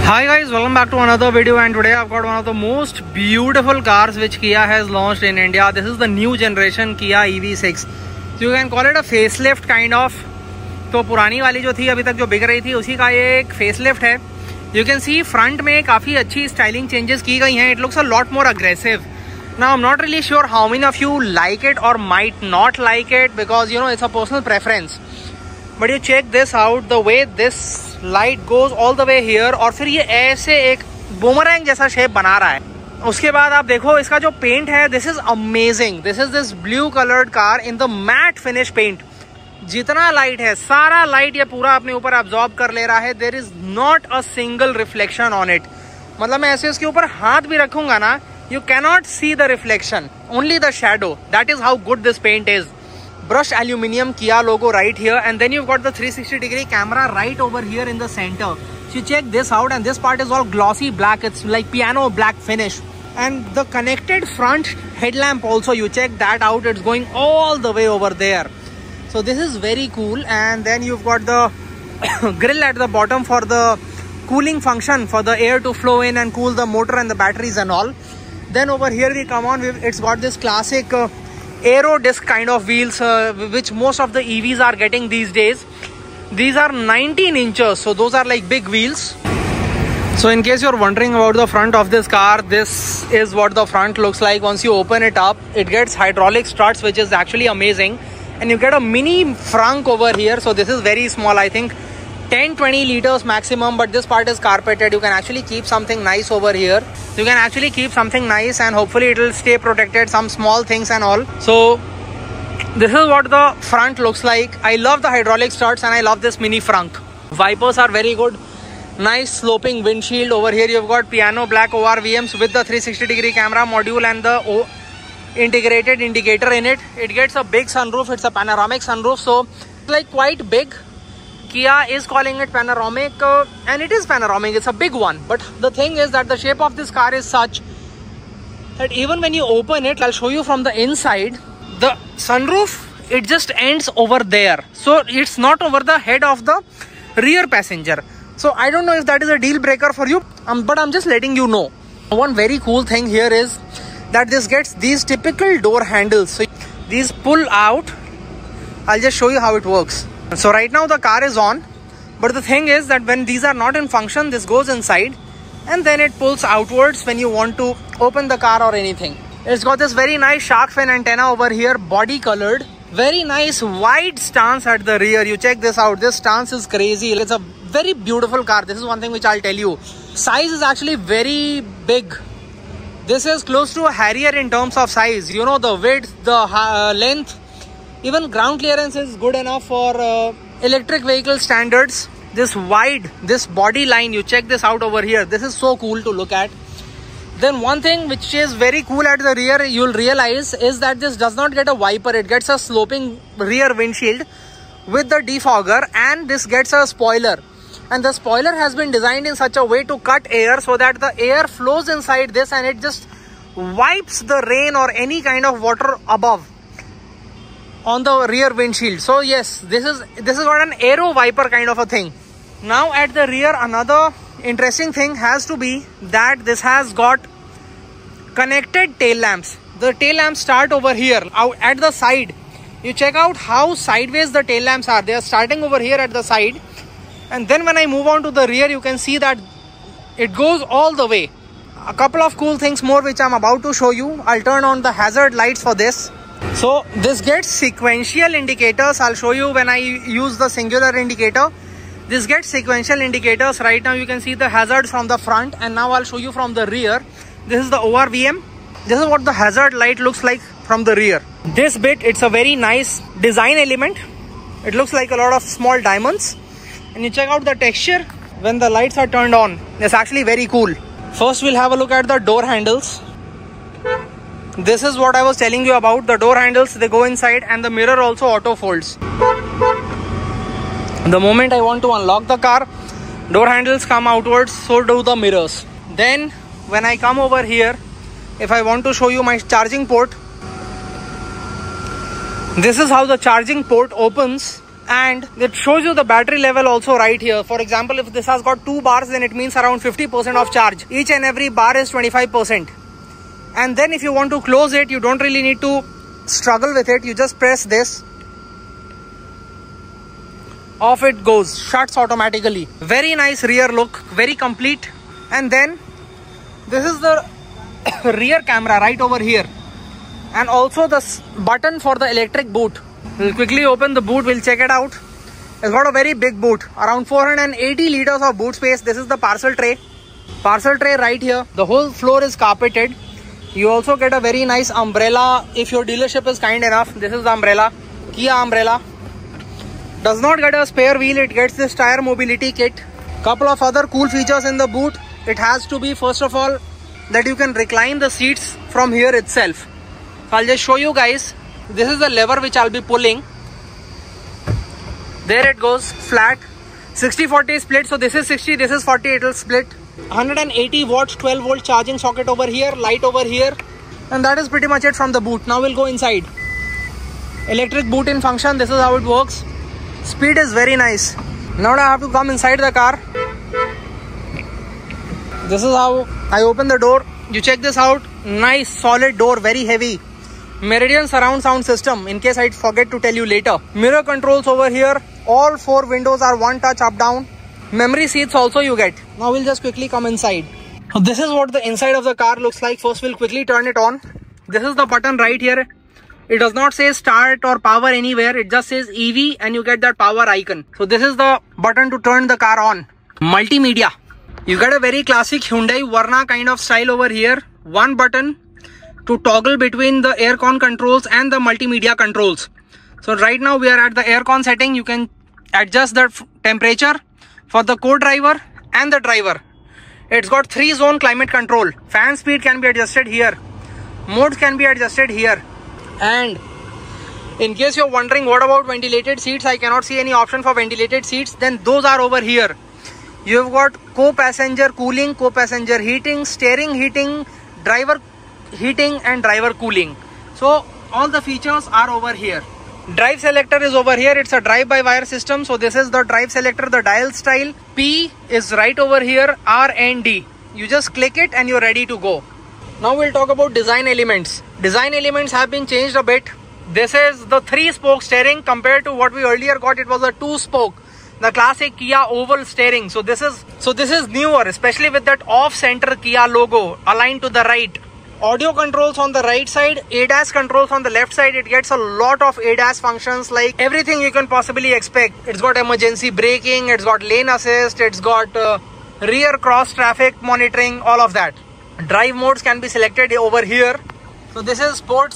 Hi guys, welcome back to another video, and today I've got one of the most beautiful cars which Kia has launched in India. This is the new generation Kia EV6. So you can call it a facelift kind of. तो पुरानी वाली जो थी अभी तक जो बिक रही थी उसी का ये एक फेसलिफ्ट है. You can see front में काफ़ी अच्छी स्टाइलिंग चेंजेस की गई हैं. It looks a lot more aggressive. Now I'm not really sure how many of you like it or might not like it because you know it's a personal preference. But you check this out, the way this light goes all the way here और फिर ये ऐसे एक boomerang जैसा shape बना रहा है. उसके बाद आप देखो इसका जो पेंट है, this is amazing. This is this blue coloured car in the matte finish paint. जितना लाइट है सारा लाइट ये पूरा अपने ऊपर एब्जॉर्ब कर ले रहा है. There is not a single reflection on it. मतलब मैं ऐसे इसके ऊपर हाथ भी रखूंगा ना, you cannot see the reflection, only the shadow. That is how good this paint is. Brushed aluminium Kia logo right here, and then you've got the 360-degree camera right over here in the center. So you check this out, and this part is all glossy black. It's like piano black finish. And the connected front headlamp also, you check that out, it's going all the way over there. So this is very cool. And then you've got the grill at the bottom for the cooling function, for the air to flow in and cool the motor and the batteries and all. Then over here we come on, it's got this classic aero disc kind of wheels which most of the EVs are getting these days. These are 19 inches, so those are like big wheels. So in case you're wondering about the front of this car, this is what the front looks like. Once you open it up, it gets hydraulic struts, which is actually amazing, and you get a mini frunk over here. So this is very small, I think 10-20 liters maximum, but this part is carpeted. You can actually keep something nice over here. You can actually keep something nice and hopefully it will stay protected, some small things and all. So this is what the front looks like. I love the hydraulic struts and I love this mini frunk. Wipers are very good. Nice sloping windshield. Over here you've got piano black ORVMs with the 360-degree camera module and the integrated indicator in it. It gets a big sunroof. It's a panoramic sunroof, so it's like quite big. Kia is calling it panoramic, and it is panoramic. It's a big one. But the thing is that the shape of this car is such that even when you open it, I'll show you from the inside, the sunroof, it just ends over there. So it's not over the head of the rear passenger. So I don't know if that is a deal breaker for you, but I'm just letting you know. One very cool thing here is that this gets these typical door handles. So these pull out. I'll just show you how it works. So right now the car is on, but the thing is that when these are not in function, this goes inside and then it pulls outwards when you want to open the car or anything. It's got this very nice shark fin antenna over here, body colored. Very nice wide stance at the rear. You check this out. This stance is crazy. It's a very beautiful car. This is one thing which I'll tell you. Size is actually very big. This is close to a Harrier in terms of size. You know, the width, the length. Even ground clearance is good enough for electric vehicle standards. This wide, this body line, you check this out over here. This is so cool to look at. Then one thing which is very cool at the rear, you'll realize, is that this does not get a wiper. It gets a sloping rear windshield with the defogger, and this gets a spoiler. And the spoiler has been designed in such a way to cut air so that the air flows inside this and it just wipes the rain or any kind of water above on the rear windshield. So yes, this is got an aero wiper kind of a thing. Now at the rear, another interesting thing has to be that this has got connected tail lamps. The tail lamps start over here out at the side. You check out how sideways the tail lamps are. They are starting over here at the side, and then when I move on to the rear, you can see that it goes all the way. A couple of cool things more which I'm about to show you. I'll turn on the hazard lights for this. So this gets sequential indicators. I'll show you when I use the singular indicator. This gets sequential indicators. Right now you can see the hazards from the front, and now I'll show you from the rear. This is the ORVM. This is what the hazard light looks like from the rear. This bit, it's a very nice design element. It looks like a lot of small diamonds. And you check out the texture when the lights are turned on. It's actually very cool. First we'll have a look at the door handles. This is what I was telling you about. The door handles, they go inside, and the mirror also auto folds. The moment I want to unlock the car, door handles come outwards, so do the mirrors. Then when I come over here, if I want to show you my charging port, this is how the charging port opens, And it shows you the battery level also right here. For example, if this has got 2 bars, then it means around 50% of charge. Each and every bar is 25%. And then if you want to close it, you don't really need to struggle with it. You just press this. Off it goes, shuts automatically. Very nice rear look, very complete. And then this is the rear camera right over here. And also the button for the electric boot. We'll quickly open the boot, we'll check it out. It's got a very big boot, around 480 liters of boot space. This is the parcel tray. Parcel tray right here. The whole floor is carpeted. You also get a very nice umbrella if your dealership is kind enough. This is the umbrella, Kia umbrella. Does not get a spare wheel, it gets this tire mobility kit. Couple of other cool features in the boot. It has to be, first of all, that you can recline the seats from here itself. So I'll just show you guys. This is the lever which I'll be pulling. There it goes, flat. 60-40 split. So this is 60, this is 40, it will split. 180 watts 12 volt charging socket over here, light over here. And that is pretty much it from the boot. Now we'll go inside. Electric boot in function, this is how it works. Speed is very nice. Now I have to come inside the car. This is how I open the door. You check this out. Nice solid door, very heavy. Meridian surround sound system, in case I forget to tell you later. Mirror controls over here. All 4 windows are one touch up down. Memory seats also you get. Now we'll just quickly come inside. So this is what the inside of the car looks like. First we'll quickly turn it on. This is the button right here. It does not say start or power anywhere. It just says EV and you get that power icon. So this is the button to turn the car on. Multimedia. You get a very classic Hyundai Verna kind of style over here. One button to toggle between the aircon controls and the multimedia controls. So right now we are at the aircon setting. You can adjust the temperature for the co-driver and the driver. It's got 3-zone climate control. Fan speed can be adjusted here. Modes can be adjusted here. And in case you're wondering what about ventilated seats, I cannot see any option for ventilated seats, then those are over here. You've got co-passenger cooling, co-passenger heating, steering heating, driver heating and driver cooling. So all the features are over here. Drive selector is over here. It's a drive-by-wire system. So this is the drive selector, the dial style. P is right over here. R and D. You just click it and you're ready to go. Now we'll talk about design elements. Design elements have been changed a bit. This is the 3-spoke steering compared to what we earlier got. It was a 2-spoke. The classic Kia oval steering. So this is newer, especially with that off-center Kia logo aligned to the right. Audio controls on the right side, ADAS controls on the left side. It gets a lot of ADAS functions, like everything you can possibly expect. It's got emergency braking, it's got lane assist, it's got rear cross traffic monitoring, all of that. Drive modes can be selected over here. So this is sport.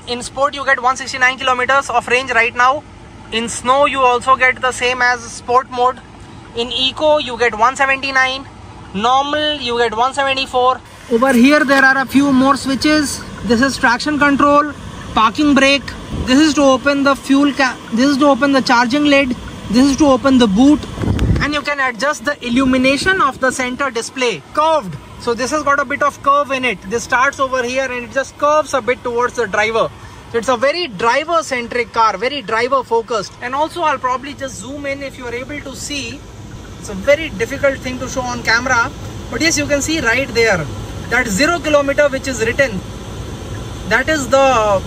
In sport you get 169 kilometers of range right now. In snow you also get the same as sport mode. In eco you get 179. Normal you get 174. Over here there are a few more switches. This is traction control, parking brake. This is to open the this is to open the charging lid. This is to open the boot. And you can adjust the illumination of the center display. Curved. So this has got a bit of curve in it. This starts over here and it just curves a bit towards the driver. So it's a very driver centric car, very driver focused. And also I'll probably just zoom in if you are able to see. It's a very difficult thing to show on camera. But yes, you can see right there. That 0 kilometer which is written, that is the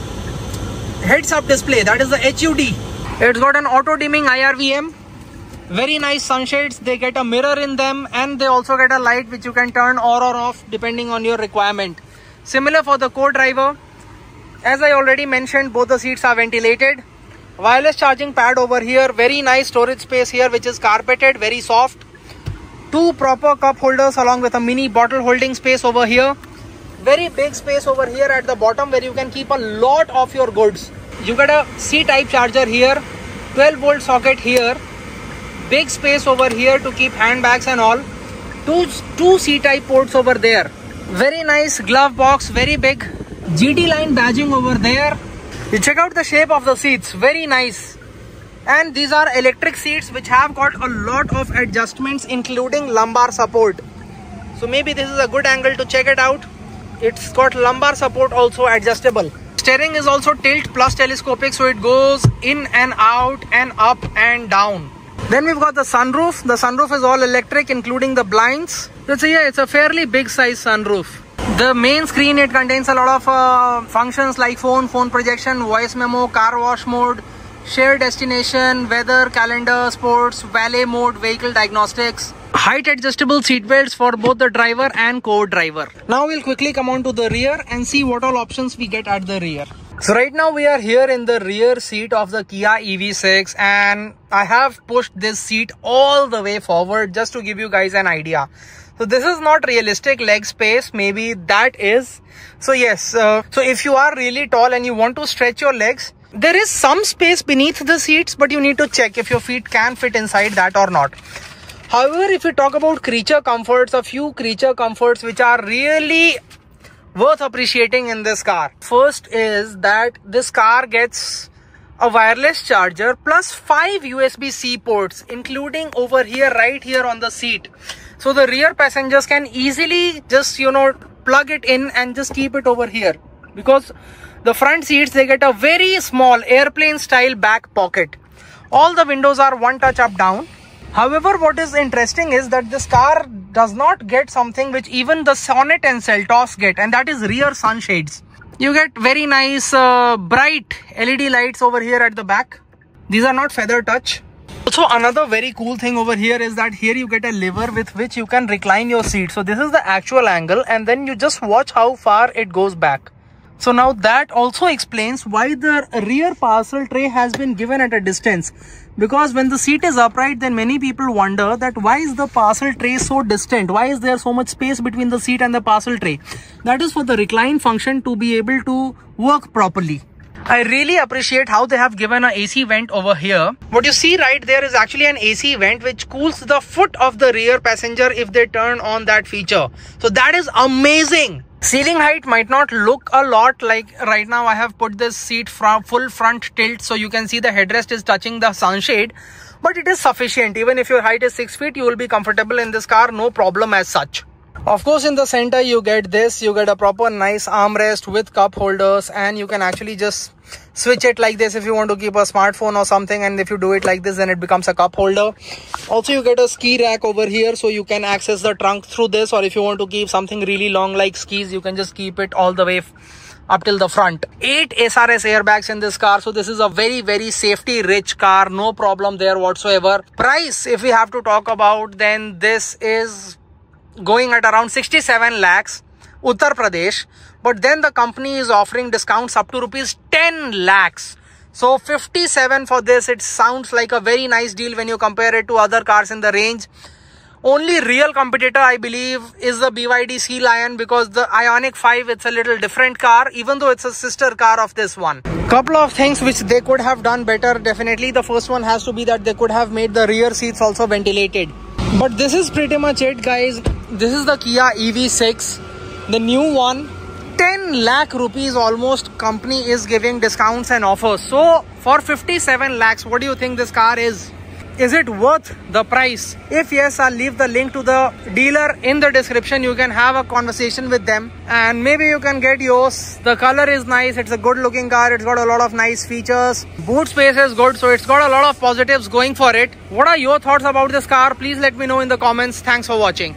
heads up display, that is the HUD. It's got an auto dimming IRVM, very nice sunshades. They get a mirror in them and they also get a light which you can turn on or off depending on your requirement. Similar for the co-driver. As I already mentioned, both the seats are ventilated. Wireless charging pad over here, very nice storage space here which is carpeted, very soft. 2 proper cup holders along with a mini bottle holding space over here. Very big space over here at the bottom where you can keep a lot of your goods. You get a C-type charger here, 12 volt socket here, big space over here to keep handbags and all. Two C-type ports over there. Very nice glove box, very big. GT line badging over there. You check out the shape of the seats, very nice. And these are electric seats which have got a lot of adjustments including lumbar support. So maybe this is a good angle to check it out. It's got lumbar support also adjustable. steering is also tilt plus telescopic, so it goes in and out and up and down. Then we've got the sunroof. The sunroof is all electric, including the blinds. So yeah, it's a fairly big size sunroof. The main screen, it contains a lot of functions like phone projection, voice memo, car wash mode, share destination, weather, calendar, sports, valet mode, vehicle diagnostics, height adjustable seat belts for both the driver and co-driver. Now we'll quickly come on to the rear and see what all options we get at the rear. So right now we are here in the rear seat of the Kia EV6, and I have pushed this seat all the way forward just to give you guys an idea. So this is not realistic leg space, maybe that is. So yes, so if you are really tall and you want to stretch your legs, there is some space beneath the seats, but you need to check if your feet can fit inside that or not. However, if you talk about creature comforts, a few creature comforts which are really worth appreciating in this car. First is that this car gets a wireless charger plus 5 USB-C ports, including over here, right here on the seat. So the rear passengers can easily just, plug it in and just keep it over here. Because the front seats, they get a very small airplane style back pocket. All the windows are one touch up down. However, what is interesting is that this car does not get something which even the Sonet and Seltos get, and that is rear sunshades. You get very nice bright LED lights over here at the back. These are not feather touch. Also, another very cool thing over here is that here you get a lever with which you can recline your seat. So this is the actual angle, and then you just watch how far it goes back. So now that also explains why the rear parcel tray has been given at a distance. Because when the seat is upright, then many people wonder that why is the parcel tray so distant? Why is there so much space between the seat and the parcel tray? That is for the recline function to be able to work properly. I really appreciate how they have given an AC vent over here. What you see right there is actually an AC vent which cools the foot of the rear passenger if they turn on that feature. So that is amazing. Ceiling height might not look a lot, like right now I have put this seat from full front tilt, so you can see the headrest is touching the sunshade, but it is sufficient. Even if your height is 6 feet, you will be comfortable in this car, no problem as such. Of course, in the center you get this, you get a proper nice armrest with cup holders, and you can actually just switch it like this if you want to keep a smartphone or something, and if you do it like this, then it becomes a cup holder. Also, you get a ski rack over here, so you can access the trunk through this, or if you want to keep something really long like skis, you can just keep it all the way up till the front. 8 SRS airbags in this car, so this is a very, very safety rich car, no problem there whatsoever. Price, if we have to talk about, then this is going at around 67 lakhs, Uttar Pradesh, but then the company is offering discounts up to rupees 10 lakhs. So 57 for this, it sounds like a very nice deal when you compare it to other cars in the range. Only real competitor, I believe, is the BYD Sea Lion, because the Ioniq 5, it's a little different car, even though it's a sister car of this one. Couple of things which they could have done better, definitely. The first one has to be that they could have made the rear seats also ventilated. But this is pretty much it, guys. This is the Kia EV6, the new one. 10 lakh rupees almost company is giving discounts and offers. So for 57 lakhs, what do you think this car is? Is it worth the price? If yes, I'll leave the link to the dealer in the description. You can have a conversation with them and maybe you can get yours. The color is nice. It's a good looking car. It's got a lot of nice features. Boot space is good. So it's got a lot of positives going for it. What are your thoughts about this car? Please let me know in the comments. Thanks for watching.